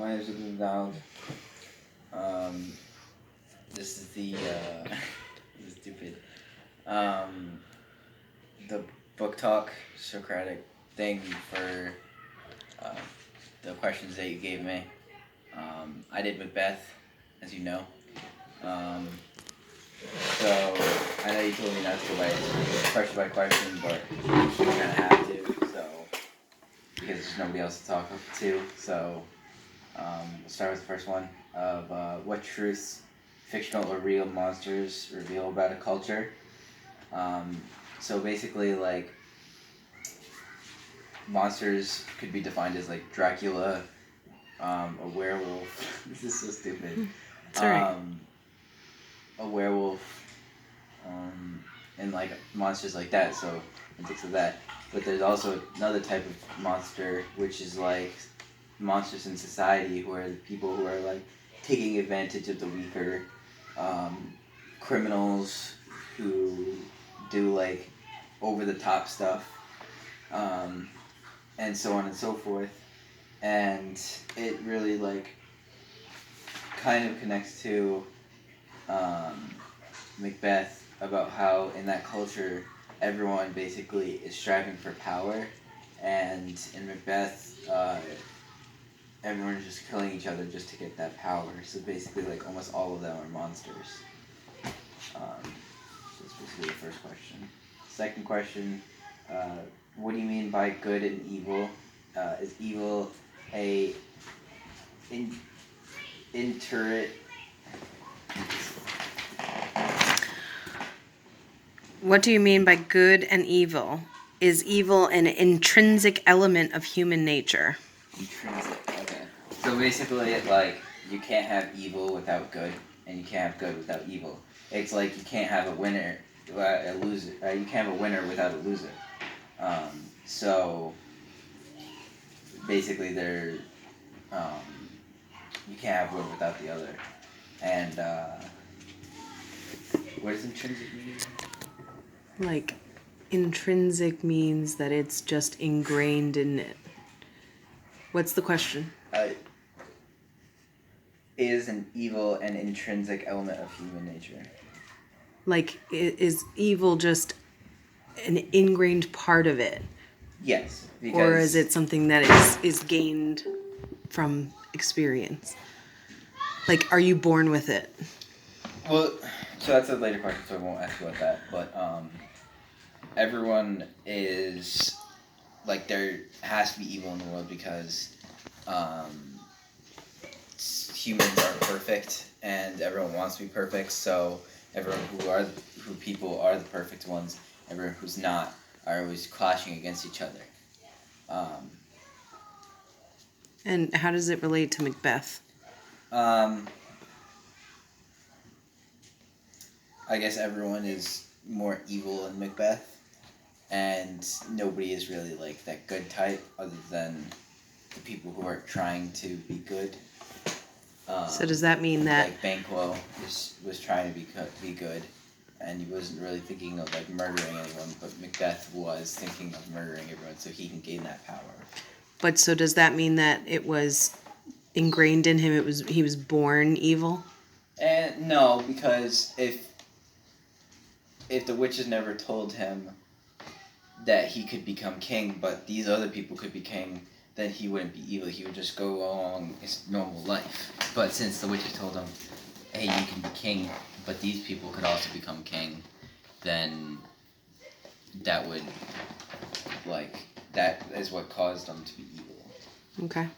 My name is Luke McDonald. This is the this is stupid. The book talk Socratic thing for uh, the questions that you gave me. I did Macbeth, as you know. Um, so I know you told me not to go question by question, but you kind of have to. So because there's nobody else to talk to. So we'll start with the first one of what truths, fictional or real monsters reveal about a culture. So basically, like, monsters could be defined as like Dracula, a werewolf. This is so stupid. It's alright. A werewolf, and like monsters like that. So and things like that. But there's also another type of monster, which is like monsters in society, who are the people who are like taking advantage of the weaker, criminals who do like over the top stuff, and so on and so forth. And it really like kind of connects to Macbeth, about how in that culture everyone basically is striving for power, and in Macbeth, everyone's just killing each other just to get that power. So basically, like, almost all of them are monsters. That's basically the first question. Second question, what do you mean by good and evil? Is evil a interate? What do you mean by good and evil? Is evil an intrinsic element of human nature? Intrinsic, okay. So basically, like, you can't have evil without good, and you can't have good without evil. It's like you can't have a winner, a loser. You can't have a winner without a loser. So basically, they're you can't have one without the other. And what does intrinsic mean? Like, intrinsic means that it's just ingrained in it. What's the question? Is an evil an intrinsic element of human nature? Like, is evil just an ingrained part of it? Yes. Because, or is it something that is gained from experience? Like, are you born with it? Well, so that's a later question, so I won't ask you about that. But everyone is, like, there has to be evil in the world because humans aren't perfect, and everyone wants to be perfect. So everyone who people are the perfect ones, everyone who's not are always clashing against each other. And how does it relate to Macbeth? I guess everyone is more evil in Macbeth, and nobody is really like that good type, other than the people who are trying to be good. So does that mean that like Banquo was trying to be good, and he wasn't really thinking of like murdering anyone, but Macbeth was thinking of murdering everyone so he can gain that power. But so does that mean that it was ingrained in him? He was born evil? And no, because if the witches never told him that he could become king, but these other people could be king, then he wouldn't be evil. He would just go along his normal life. But since the witches told him, hey, you can be king, but these people could also become king, then that would, like, that is what caused them to be evil. Okay.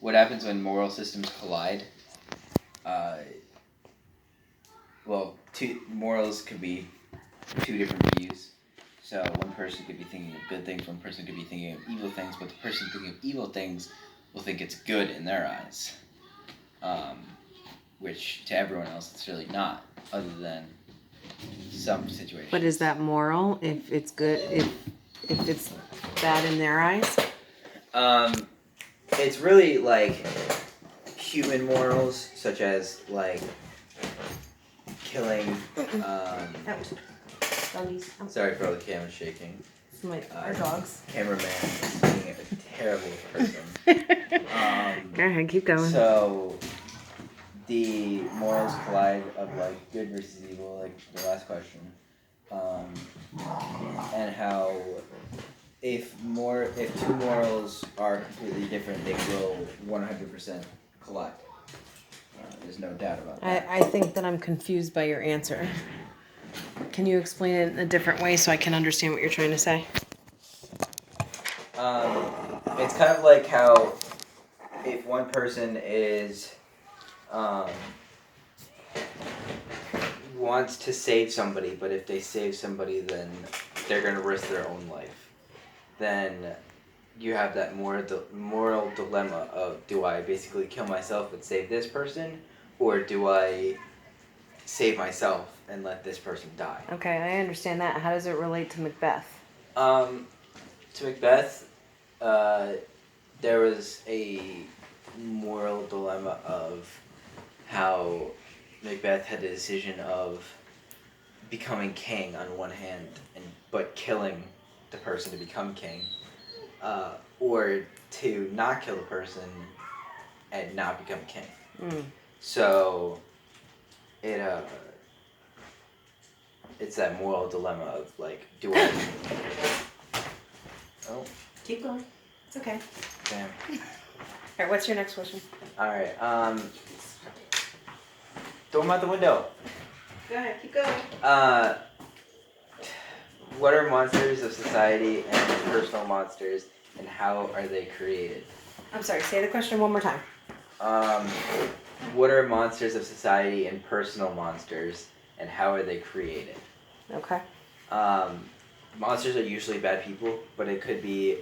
What happens when moral systems collide? Morals could be two different views. So one person could be thinking of good things, one person could be thinking of evil things, but the person thinking of evil things will think it's good in their eyes. Which to everyone else it's really not, other than some situations. But is that moral if it's good, if it's bad in their eyes? It's really like human morals, such as like killing. Doggies. Sorry for all the camera shaking. Our dogs. Cameraman is being a terrible person. Go ahead, keep going. So the morals collide of like good versus evil, like the last question, and how if two morals are completely different, they will 100% collide. There's no doubt about that. I think that I'm confused by your answer. Can you explain it in a different way so I can understand what you're trying to say? It's kind of like how if one person is wants to save somebody, but if they save somebody, then they're gonna risk their own life. Then you have that moral dilemma of, do I basically kill myself but save this person, or do I save myself and let this person die? Okay, I understand that. How does it relate to Macbeth? To Macbeth, there was a moral dilemma of how Macbeth had the decision of becoming king on one hand, but killing the person to become king, or to not kill the person and not become king. So it's that moral dilemma of like, do I? Oh, Keep going. It's okay. damn. Alright, what's your next question? All right. Throw them out the window. Go ahead, keep going. What are monsters of society and personal monsters, and how are they created? I'm sorry, say the question one more time. What are monsters of society and personal monsters, and how are they created? Okay. Monsters are usually bad people, but you could be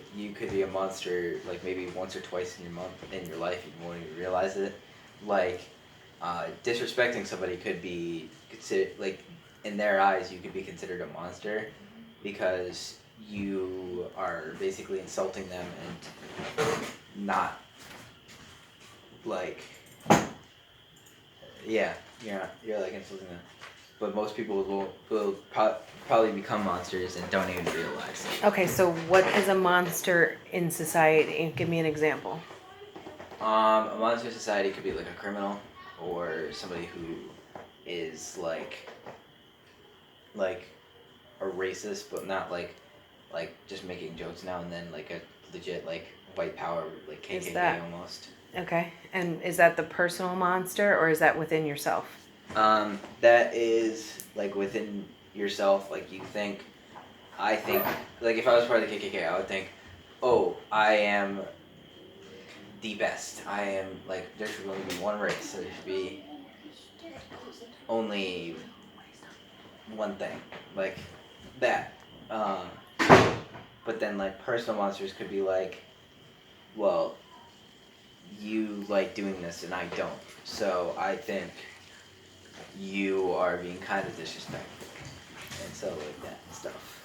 a monster like maybe once or twice in your life, you won't even realize it. Like disrespecting somebody could be considered, like, in their eyes you could be considered a monster because you are basically insulting them and not like, yeah, you're like insulting them. But most people will probably become monsters and don't even realize it. Okay, so what is a monster in society? Give me an example. A monster in society could be like a criminal or somebody who is like a racist, but not like just making jokes now and then, like a legit like white power, like KKK almost. Okay, and is that the personal monster or is that within yourself? That is like within yourself. Like I think, like if I was part of the KKK, I would think, oh, I am the best. I am like, there should only be one race. So there should be only one thing, like that. But then like personal monsters could be like, well, you like doing this and I don't. So I think you are being kind of disrespectful, and so like that stuff.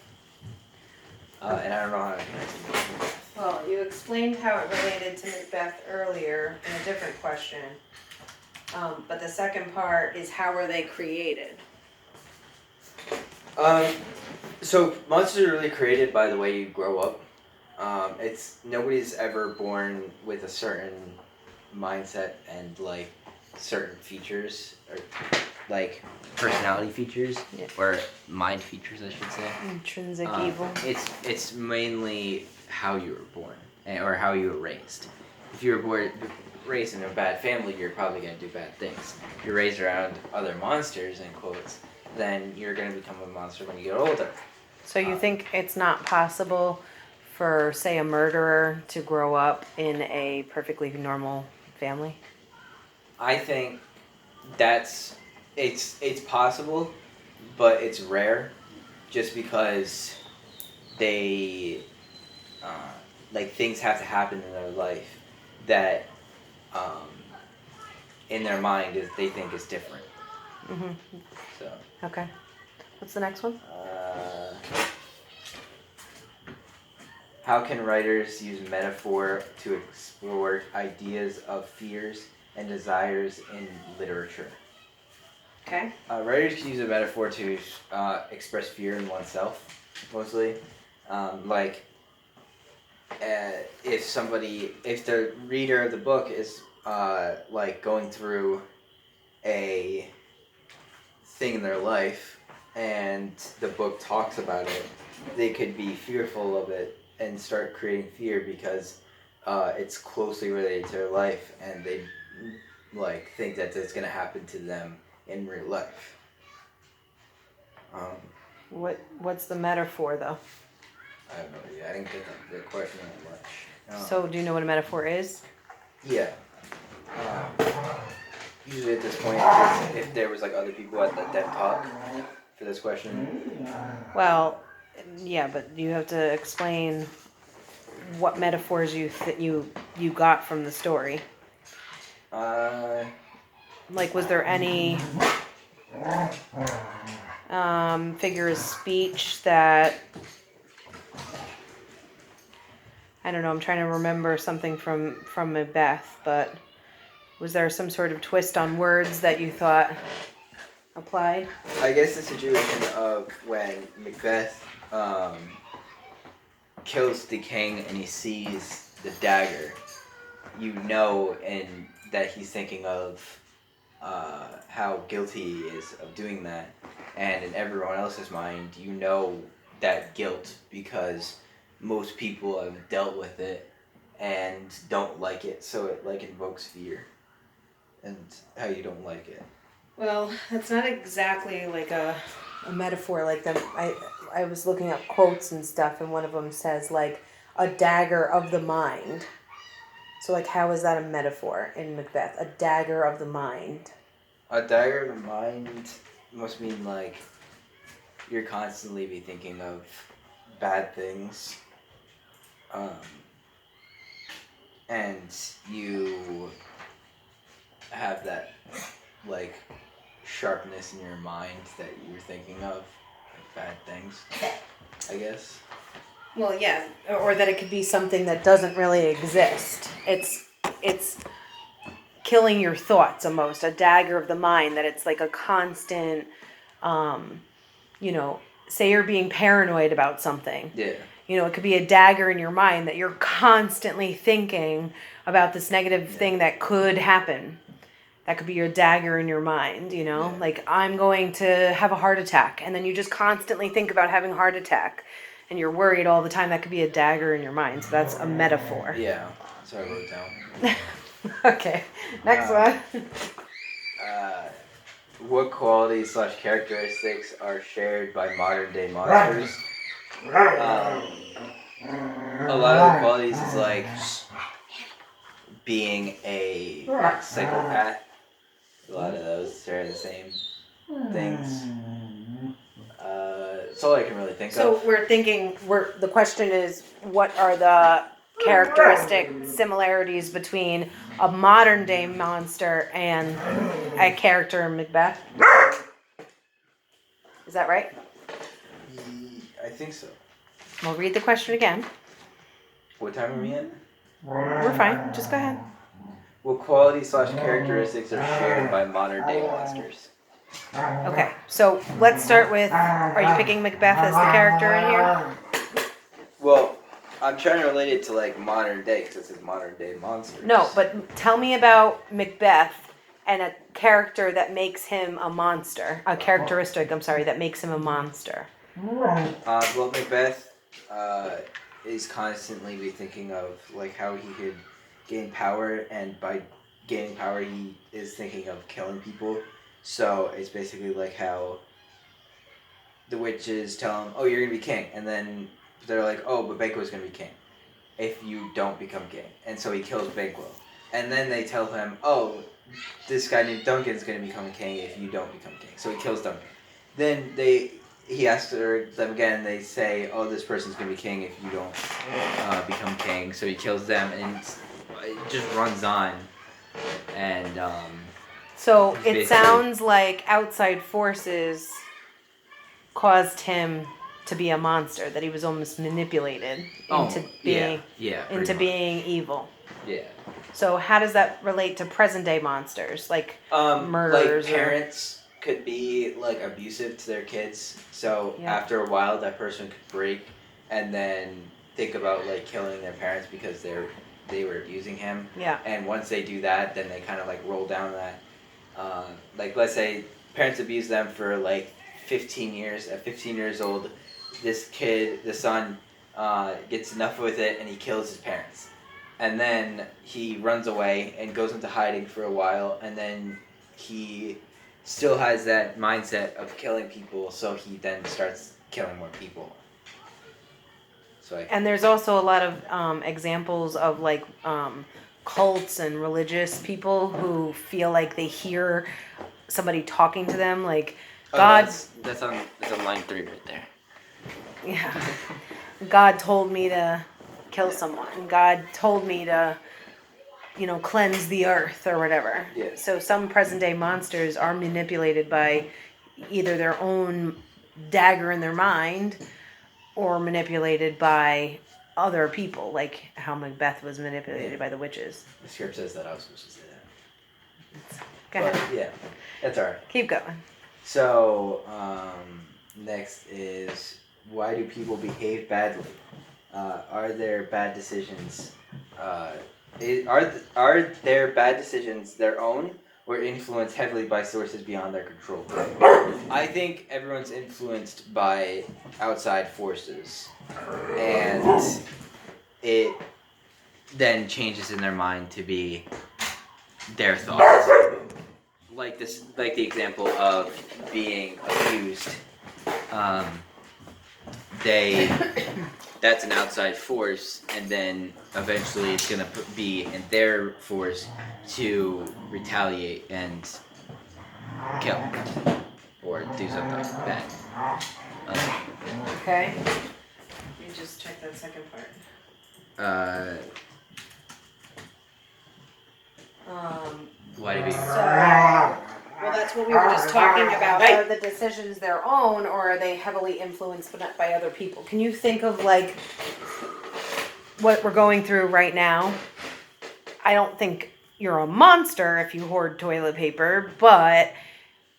And I don't know how to connect it. Well, you explained how it related to Macbeth earlier in a different question. But the second part is how are they created? So monsters are really created by the way you grow up. Nobody's ever born with a certain mindset and like certain features or like personality features, Yeah. or mind features, I should say. Intrinsic evil. It's mainly how you were born or how you were raised. If you were raised in a bad family, you're probably gonna do bad things. If you're raised around other monsters, in quotes, then you're gonna become a monster when you get older. So you think it's not possible for, say, a murderer to grow up in a perfectly normal family? I think it's possible, but it's rare, just because they like things have to happen in their life that in their mind they think is different. Mm-hmm. So Okay. What's the next one? how can writers use metaphor to explore ideas of fears and desires in literature? Okay. Writers can use a metaphor to express fear in oneself, mostly. Like, if the reader of the book is like going through a thing in their life and the book talks about it, they could be fearful of it and start creating fear because it's closely related to their life, and they like think that it's gonna happen to them in real life. What's the metaphor though? I have no idea. I didn't get the question that much. So do you know what a metaphor is? Yeah. Usually at this point, if there was like other people at the dev talk for this question. Well, yeah, but you have to explain what metaphors you got from the story. Like, was there any figure of speech that, I don't know, I'm trying to remember something from Macbeth, but was there some sort of twist on words that you thought applied? I guess the situation of when Macbeth kills the king and he sees the dagger, you know, and that he's thinking of how guilty he is of doing that, and in everyone else's mind, you know that guilt because most people have dealt with it and don't like it, so it like invokes fear, and how you don't like it. Well, that's not exactly like a metaphor like that. I was looking up quotes and stuff, and one of them says like a dagger of the mind. So like, how is that a metaphor in Macbeth? A dagger of the mind. A dagger of the mind must mean like you're constantly be thinking of bad things, and you have that like sharpness in your mind that you're thinking of like bad things, I guess. Well, yeah, or that it could be something that doesn't really exist. It's killing your thoughts almost, a dagger of the mind, that it's like a constant, say you're being paranoid about something. Yeah. It could be a dagger in your mind that you're constantly thinking about this negative thing that could happen. That could be your dagger in your mind, Yeah. like I'm going to have a heart attack, and then you just constantly think about having a heart attack and you're worried all the time. That could be a dagger in your mind. So that's a metaphor. Yeah, that's what I wrote down. Okay, next one. What qualities / characteristics are shared by modern day monsters? A lot of the qualities is like being a psychopath. A lot of those share the same things. That's all I can really think of. So the question is, what are the characteristic similarities between a modern day monster and a character in Macbeth? Is that right? I think so. We'll read the question again. What time are we in? We're fine. Just go ahead. What qualities / characteristics are shared by modern day monsters? Okay, so let's start with, are you picking Macbeth as the character in here? Well, I'm trying to relate it to like modern day because this is modern day monsters. No, but tell me about Macbeth and a character that makes him a monster. A characteristic, I'm sorry, that makes him a monster. Well, Macbeth is constantly be thinking of like how he could gain power, and by gaining power, he is thinking of killing people. So it's basically like how the witches tell him, "Oh, you're gonna be king," and then they're like, "Oh, but Banquo's gonna be king if you don't become king," and so he kills Banquo. And then they tell him, "Oh, this guy named Duncan's gonna become king if you don't become king," so he kills Duncan. Then he asks them again. They say, "Oh, this person's gonna be king if you don't become king," so he kills them, and it just runs on, and So it basically- sounds like outside forces caused him to be a monster, that he was almost manipulated into being being evil. Yeah. So how does that relate to present day monsters, like murderers? Like parents could be like abusive to their kids, so Yeah. after a while that person could break, and then think about like killing their parents because they were abusing him. Yeah. And once they do that, then they kind of like roll down that. Like let's say parents abuse them for like 15 years. At 15 years old, this kid, the son, gets enough with it and he kills his parents. And then he runs away and goes into hiding for a while, and then he still has that mindset of killing people, so he then starts killing more people. So And there's also a lot of examples of like cults and religious people who feel like they hear somebody talking to them, like God. That's on line 3 right there. Yeah. God told me to kill someone. God told me to, cleanse the earth or whatever. Yeah. So some present day monsters are manipulated by either their own dagger in their mind or manipulated by other people, like how Macbeth was manipulated by the witches. The script says that I was supposed to say that. Go ahead. But, yeah, that's alright. Keep going. So, next is, why do people behave badly? Are there bad decisions? Are their bad decisions their own or influenced heavily by sources beyond their control? I think everyone's influenced by outside forces, and it then changes in their mind to be their thoughts. Like the example of being abused. That's an outside force, and then eventually it's gonna be in their force to retaliate and kill or do something bad. Okay. Let me just check that second part. Why do we? Well, that's what we were just talking about. Are the decisions their own, or are they heavily influenced by other people? Can you think of like what we're going through right now? I don't think you're a monster if you hoard toilet paper, but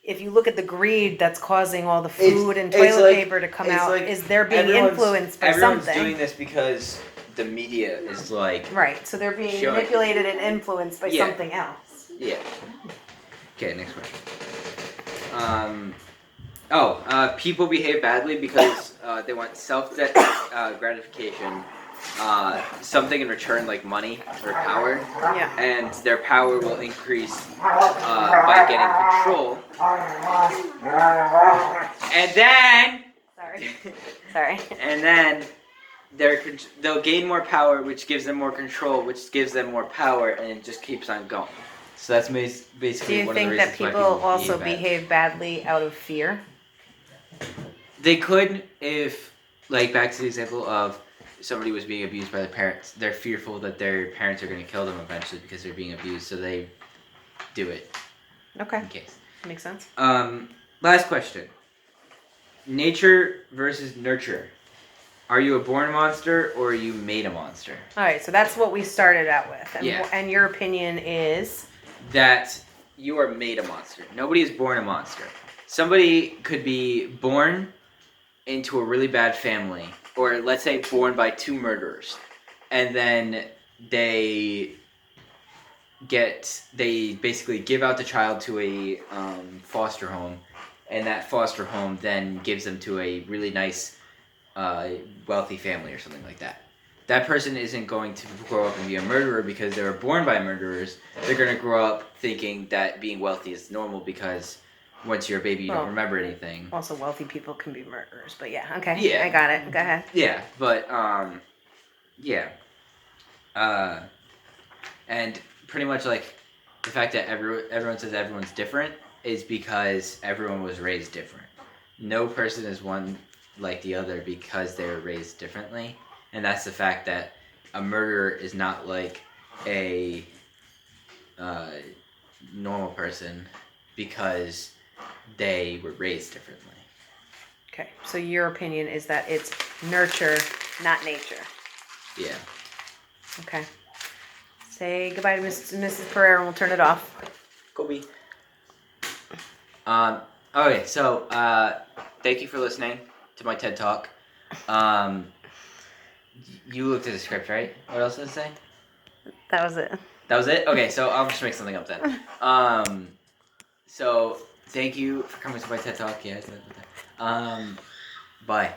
if you look at the greed that's causing all the food and toilet paper to come out, is they're being influenced by something? Everyone's doing this because the media is like... Right, so they're being manipulated and influenced by something else. Yeah. Okay, next question. People behave badly because they want gratification, something in return like money or power. Yeah. And their power will increase by getting control. And then... Sorry. And then they'll gain more power, which gives them more control, which gives them more power, and it just keeps on going. So that's basically one of the reasons why people behave badly. Do you think that people also behave badly out of fear? They could if, like, back to the example of somebody was being abused by their parents. They're fearful that their parents are going to kill them eventually because they're being abused, so they do it. Okay. In case. Makes sense. Last question. Nature versus nurture. Are you a born monster or are you made a monster? All right, so that's what we started out with. And, Yeah. And your opinion is? That you are made a monster. Nobody is born a monster. Somebody could be born into a really bad family, or let's say born by 2 murderers, and then they basically give out the child to a foster home, and that foster home then gives them to a really nice wealthy family or something like that. That person isn't going to grow up and be a murderer because they were born by murderers. They're going to grow up thinking that being wealthy is normal because once you're a baby, you don't remember anything. Also, wealthy people can be murderers, but yeah, okay. Yeah. I got it. Go ahead. Yeah, but, yeah. And pretty much, like, the fact that everyone says everyone's different is because everyone was raised different. No person is one like the other because they were raised differently. And that's the fact that a murderer is not like a normal person because they were raised differently. Okay, so your opinion is that it's nurture, not nature. Yeah. Okay. Say goodbye to Mrs. Pereira and we'll turn it off. Kobe. Okay, so thank you for listening to my TED Talk. You looked at the script, right? What else did it say? That was it. That was it? Okay, so I'll just make something up then. So thank you for coming to my TED Talk. Yeah. Bye.